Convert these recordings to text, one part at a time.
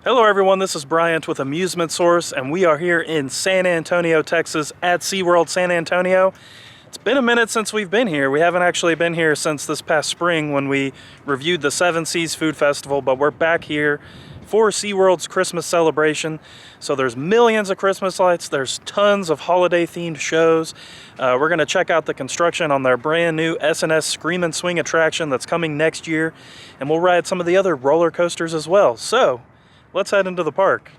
Hello everyone, this is Bryant with Amusement Source, and we are here in San Antonio, Texas at SeaWorld San Antonio. It's been a minute since we've been here. We haven't actually been here since this past spring when we reviewed the Seven Seas Food Festival, but we're back here for SeaWorld's Christmas celebration. So there's millions of Christmas lights, there's tons of holiday themed shows. We're gonna check out the construction on their brand new S&S Screamin Swing attraction that's coming next year, and we'll ride some of the other roller coasters as well. So let's head into the park.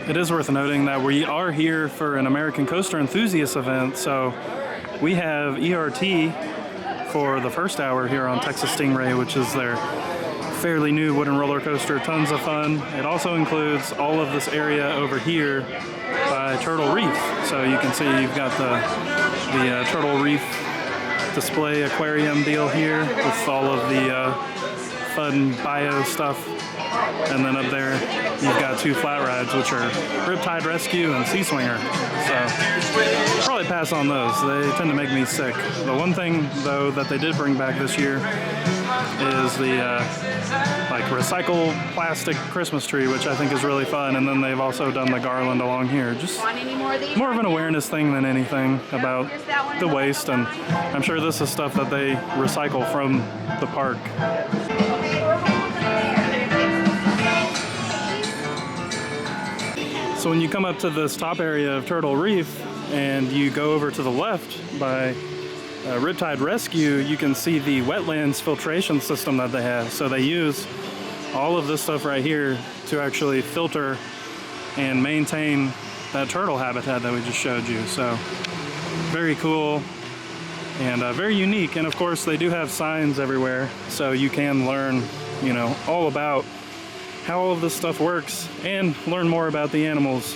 It is worth noting that we are here for an American Coaster Enthusiast event, so we have ERT for the first hour here on Texas Stingray, which is their fairly new wooden roller coaster. Tons of fun. It also includes all of this area over here by Turtle Reef. So you can see you've got the Turtle Reef display aquarium deal here with all of the fun bio stuff. And then up there, you've got two flat rides, which are Ridethetide Rescue and Sea Swinger. So, probably pass on those. They tend to make me sick. The one thing, though, that they did bring back this year is the like recycle plastic Christmas tree, which I think is really fun. And then they've also done the garland along here. Just more of an awareness thing than anything about the waste. And I'm sure this is stuff that they recycle from the park. So when you come up to this top area of Turtle Reef and you go over to the left by Ridethetide Rescue, you can see the wetlands filtration system that they have. So they use all of this stuff right here to actually filter and maintain that turtle habitat that we just showed you. So very cool and very unique. And of course they do have signs everywhere, so you can learn, you know, all about how all of this stuff works and learn more about the animals.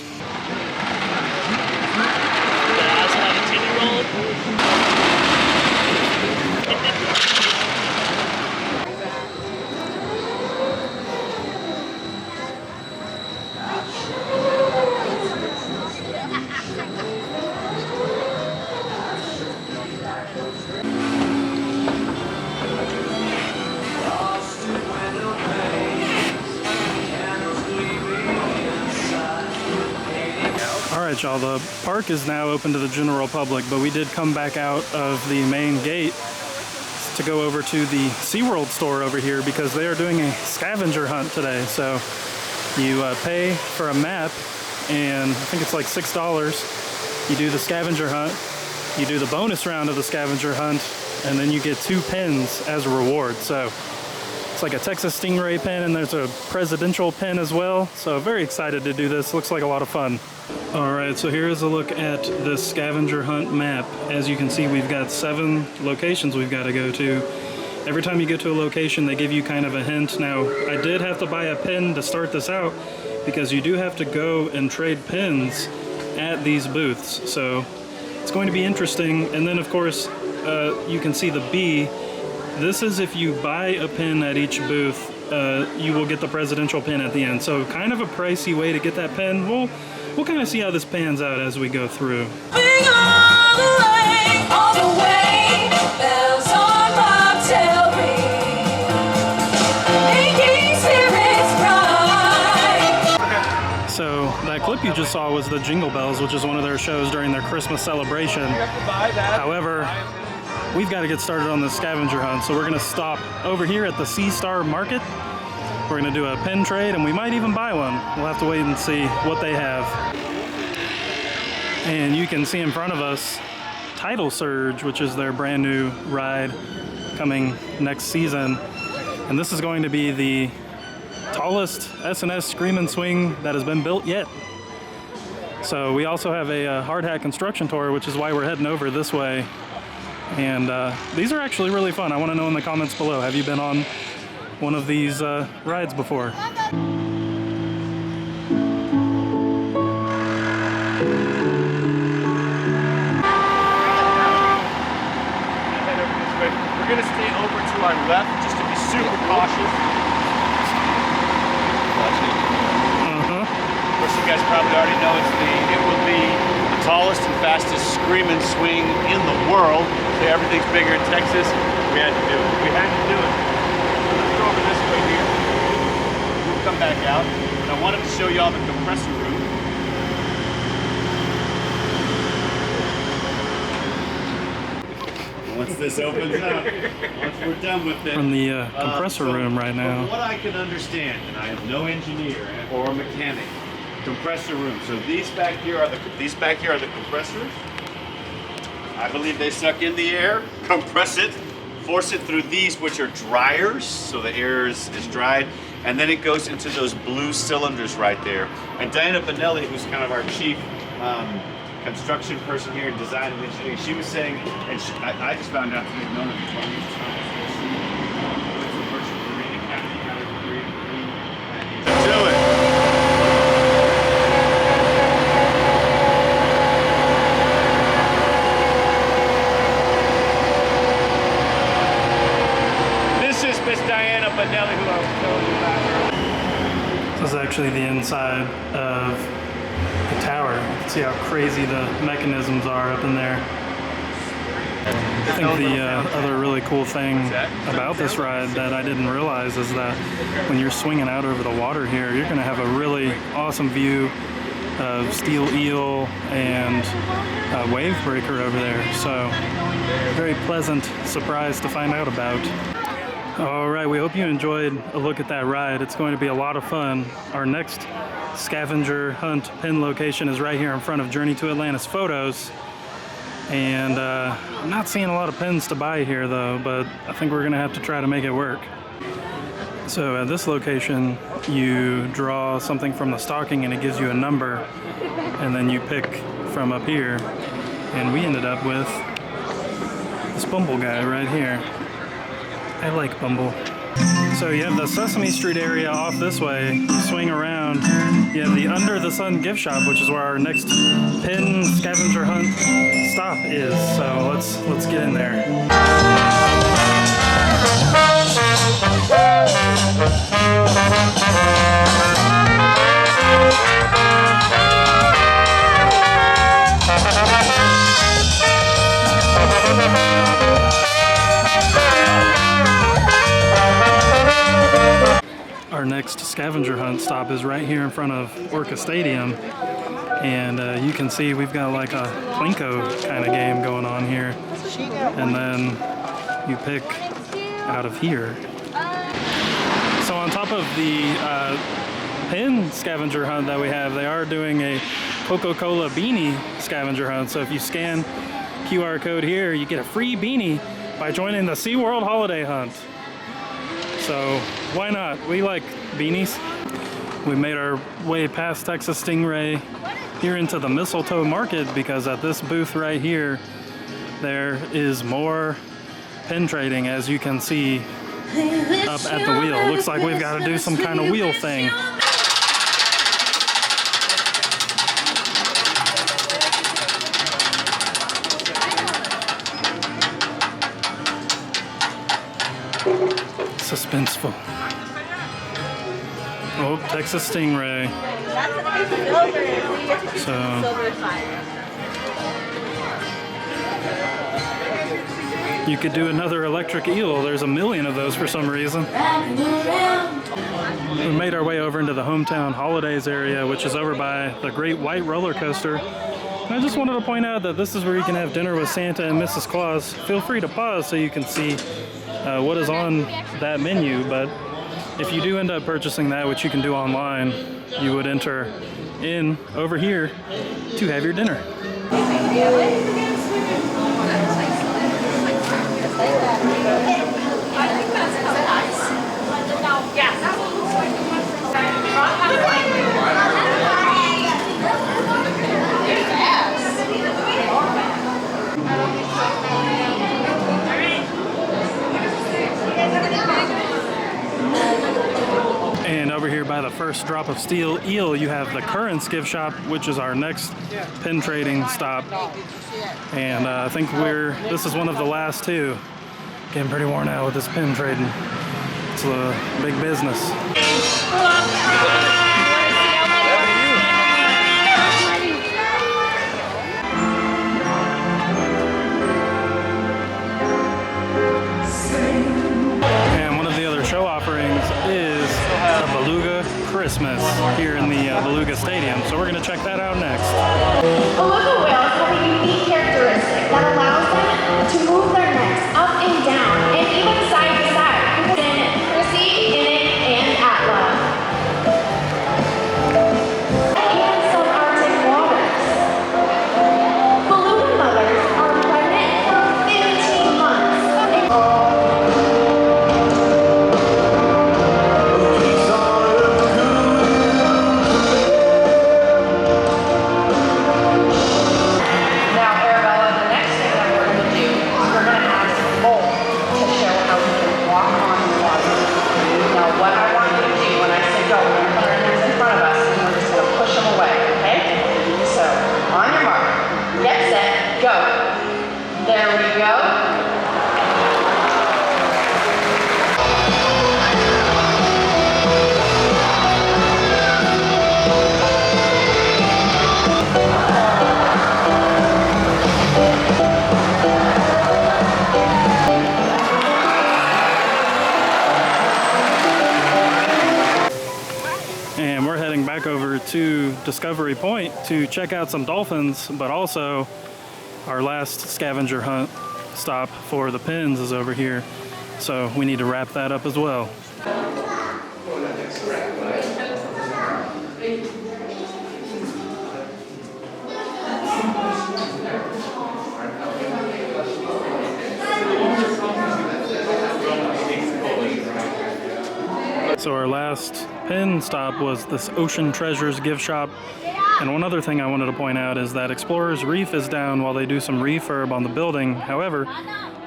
Alright y'all, the park is now open to the general public, but we did come back out of the main gate to go over to the SeaWorld store over here because they are doing a scavenger hunt today. So you pay for a map, and I think it's like $6. You do the scavenger hunt, you do the bonus round of the scavenger hunt, and then you get 2 pins as a reward. So it's like a Texas Stingray pin, and there's a presidential pin as well. So very excited to do this. Looks like a lot of fun. All right, so here's a look at the scavenger hunt map. As you can see, we've got 7 locations we've got to go to. Every time you get to a location, they give you kind of a hint. Now, I did have to buy a pin to start this out because you do have to go and trade pins at these booths. So it's going to be interesting. And then, of course, you can see the B. This is if you buy a pin at each booth, you will get the presidential pin at the end. So kind of a pricey way to get that pin. We'll kind of see how this pans out as we go through. So that clip you just saw was the Jingle Bells, which is one of their shows during their Christmas celebration. However, we've got to get started on the scavenger hunt, so we're going to stop over here at the Sea Star Market. We're going to do a pin trade, and we might even buy one. We'll have to wait and see what they have. And you can see in front of us Tidal Surge, which is their brand new ride coming next season. And this is going to be the tallest S&S Screamin Swing that has been built yet. So we also have a hard hat construction tour, which is why we're heading over this way. And these are actually really fun. I want to know in the comments below, have you been on one of these rides before? hard left, just to be super cautious. Of course, you guys probably already know it will be the tallest and fastest Screamin Swing in the world. So everything's bigger in Texas. We had to do it. We had to do it. Let's go over this way here. We'll come back out. And I wanted to show you all the compressor room. Once this opens up, once we're done with it. From the compressor room right now. From what I can understand, and I am no engineer or mechanic, compressor room. So these back here are the compressors. I believe they suck in the air, compress it, force it through these, which are dryers, so the air is dried, and then it goes into those blue cylinders right there. And Diana Bonelli, who's kind of our chief construction person here in design and engineering, she was saying, and I just found out today, none of the 20s. Do it. This is Miss Diana Bonelli, who I was telling you about earlier. This is actually the inside of the tower. You can see how crazy the mechanisms are up in there. I think the other really cool thing about this ride that I didn't realize is that when you're swinging out over the water here, you're going to have a really awesome view of steel eel and wave breaker over there. So very pleasant surprise to find out about. All right, we hope you enjoyed a look at that ride. It's going to be a lot of fun. Our next Scavenger Hunt pin location is right here in front of Journey to Atlantis Photos. And I'm not seeing a lot of pins to buy here though, but I think we're gonna have to try to make it work. So at this location, you draw something from the stocking and it gives you a number, and then you pick from up here. And we ended up with this Bumble guy right here. I like Bumble. So you have the Sesame Street area off this way, you swing around, you have the Under the Sun gift shop, which is where our next pin scavenger hunt stop is. So let's get in there. Our next scavenger hunt stop is right here in front of Orca Stadium, and you can see we've got like a Plinko kind of game going on here, and then you pick out of here. So on top of the pin scavenger hunt that we have, they are doing a Coca-Cola beanie scavenger hunt. So if you scan QR code here, you get a free beanie by joining the SeaWorld Holiday Hunt. So why not? We like beanies. We made our way past Texas Stingray here into the Mistletoe Market, because at this booth right here, there is more pin trading, as you can see up at the wheel. Looks like we've got to do some kind of wheel thing. Suspenseful. Oh, Texas Stingray. So you could do another electric eel. There's a million of those for some reason. We made our way over into the Hometown Holidays area, which is over by the Great White Roller Coaster. And I just wanted to point out that this is where you can have dinner with Santa and Mrs. Claus. Feel free to pause so you can see what is on that menu, but if you do end up purchasing that, which you can do online, you would enter in over here to have your dinner. And over here by the first drop of steel eel, you have the Currents gift shop, which is our next pin trading stop. And I think this is one of the last two. Getting pretty worn out with this pin trading. It's a big business. And one of the other show offerings is the Beluga Christmas here in the Beluga Stadium. So we're going to check that out next. Beluga whales have a unique characteristic that allows them to move their necks up and down and even side to side. Chrissy, Init, and Atla. And subarctic waters. Beluga mothers are pregnant for 15 months. Over to Discovery Point to check out some dolphins, but also our last scavenger hunt stop for the pins is over here, so we need to wrap that up as well. So our last pin stop was this Ocean Treasures gift shop. And one other thing I wanted to point out is that Explorers Reef is down while they do some refurb on the building. However,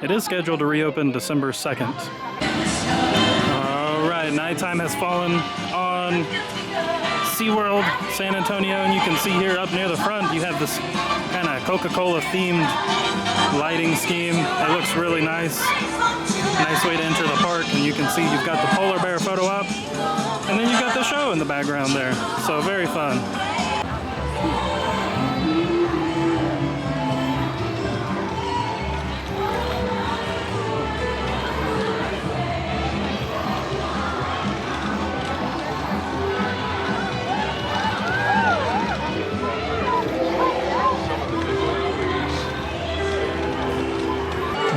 it is scheduled to reopen December 2nd. All right, nighttime has fallen on SeaWorld San Antonio, and you can see here up near the front, you have this kind of Coca-Cola themed lighting scheme. It looks really nice. Nice way to enter the park, and you can see you've got the polar bear photo op, and then you've got the show in the background there. So very fun.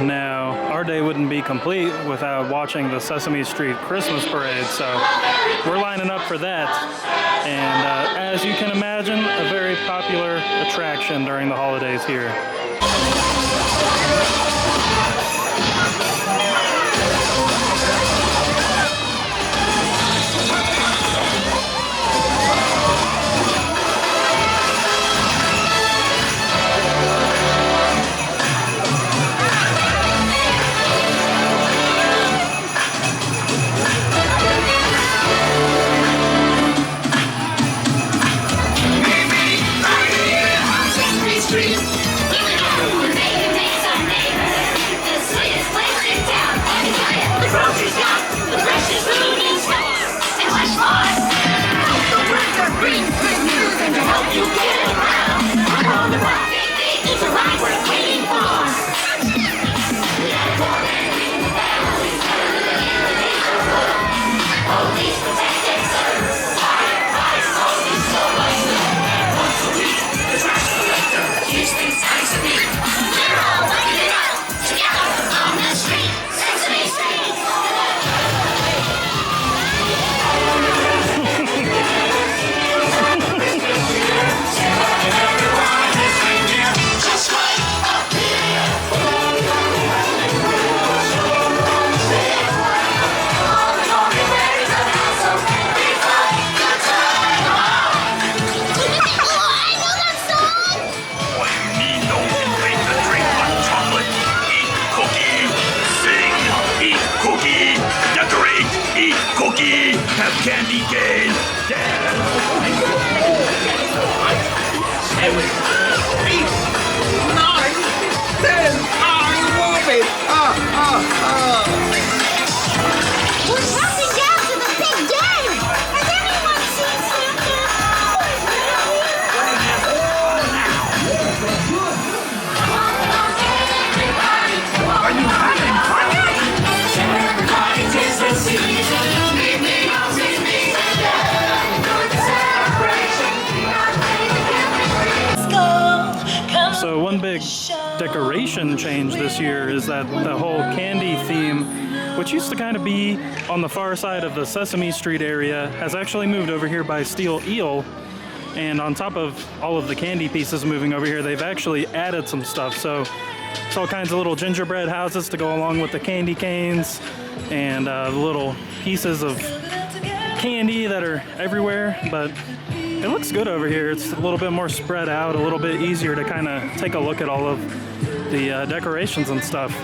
Now, our day wouldn't be complete without watching the Sesame Street Christmas Parade, so we're lining up for that. And as you can imagine, a very popular attraction during the holidays here. Candy cane! 7, 8, 9, I love it! decoration change this year is that the whole candy theme, which used to kind of be on the far side of the Sesame Street area, has actually moved over here by Steel Eel. And on top of all of the candy pieces moving over here, they've actually added some stuff. So it's all kinds of little gingerbread houses to go along with the candy canes, and little pieces of candy that are everywhere. But it looks good over here. It's a little bit more spread out, a little bit easier to kind of take a look at all of the decorations and stuff.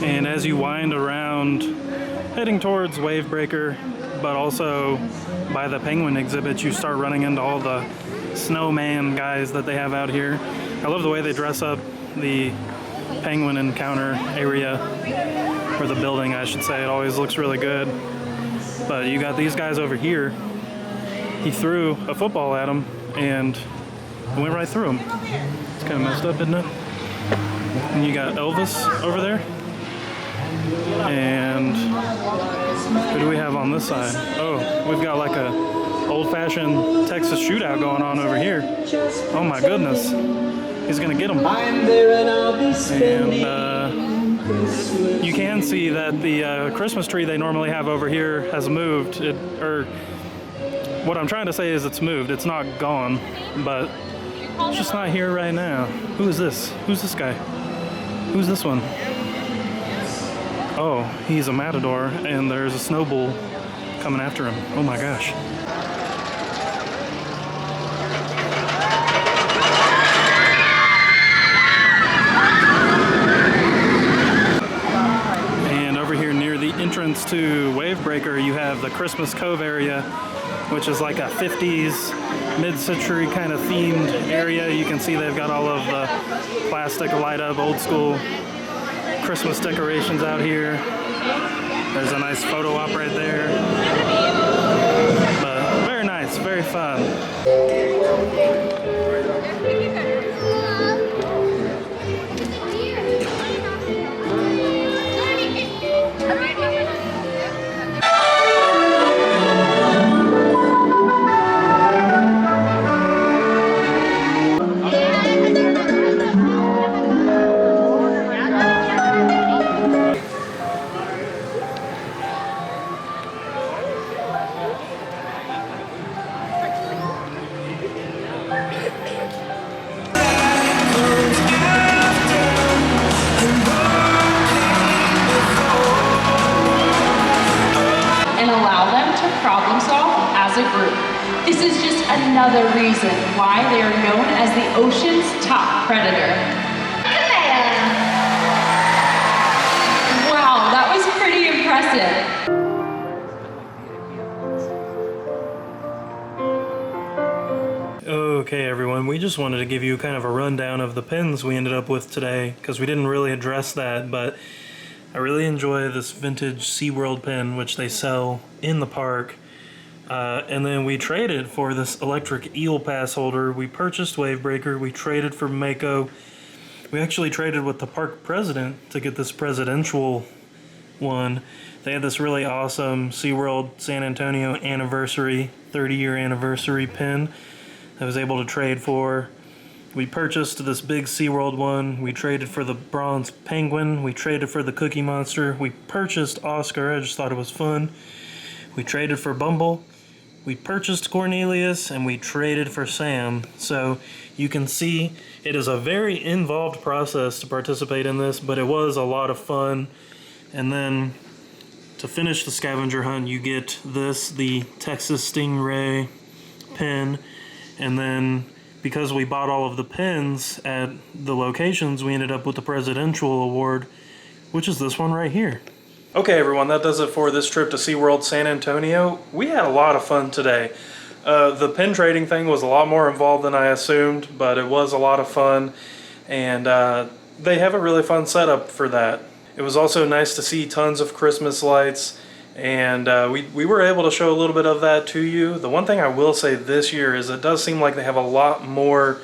And as you wind around, heading towards Wavebreaker, but also by the penguin exhibit, you start running into all the snowman guys that they have out here. I love the way they dress up the penguin encounter area, or the building I should say. It always looks really good. But you got these guys over here. He threw a football at him and it went right through him. It's kind of messed up, isn't it? And you got Elvis over there. And who do we have on this side? Oh, we've got like a old-fashioned Texas shootout going on over here. Oh my goodness. He's gonna get him. And you can see that the Christmas tree they normally have over here has moved. What I'm trying to say is it's moved. It's not gone, but it's just not here right now. Who is this? Who's this guy? Who's this one? Oh, he's a matador, and there's a snow bull coming after him. Oh my gosh. And over here near the entrance to Wavebreaker, you have the Christmas Cove area, which is like a 50s, mid-century kind of themed area. You can see they've got all of the plastic light-up, old-school Christmas decorations out here. There's a nice photo op right there. But very nice, very fun. This is just another reason why they are known as the ocean's top predator. Wow, that was pretty impressive. Okay everyone, we just wanted to give you kind of a rundown of the pins we ended up with today, because we didn't really address that, but I really enjoy this vintage SeaWorld pin, which they sell in the park. And then we traded for this electric eel pass holder. We purchased Wavebreaker, we traded for Mako. We actually traded with the park president to get this presidential one. They had this really awesome SeaWorld San Antonio anniversary, 30-year anniversary pin I was able to trade for. We purchased this big SeaWorld one. We traded for the bronze penguin. We traded for the Cookie Monster. We purchased Oscar. I just thought it was fun. We traded for Bumble. We purchased Cornelius, and we traded for Sam. So you can see it is a very involved process to participate in this, but it was a lot of fun. And then to finish the scavenger hunt, you get this, the Texas Stingray pin. And then because we bought all of the pins at the locations, we ended up with the presidential award, which is this one right here. Okay everyone, that does it for this trip to SeaWorld San Antonio. We had a lot of fun today. The pin trading thing was a lot more involved than I assumed, but it was a lot of fun, and they have a really fun setup for that. It was also nice to see tons of Christmas lights, and we were able to show a little bit of that to you. The one thing I will say this year is it does seem like they have a lot more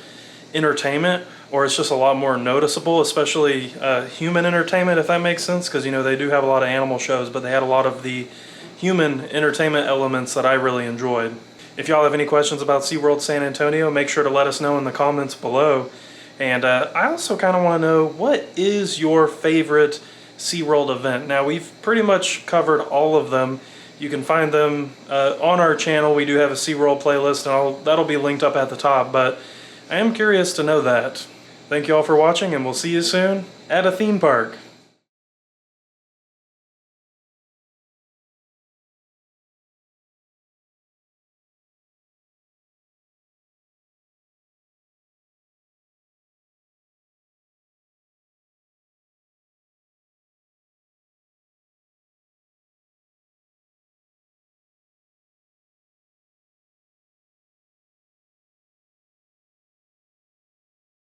entertainment, or it's just a lot more noticeable, especially human entertainment, if that makes sense, because you know they do have a lot of animal shows, but they had a lot of the human entertainment elements that I really enjoyed. If y'all have any questions about SeaWorld San Antonio, make sure to let us know in the comments below. And I also kind of want to know, what is your favorite SeaWorld event? Now, we've pretty much covered all of them. You can find them on our channel. We do have a SeaWorld playlist, and that'll be linked up at the top, but I am curious to know that. Thank you all for watching, and we'll see you soon at a theme park.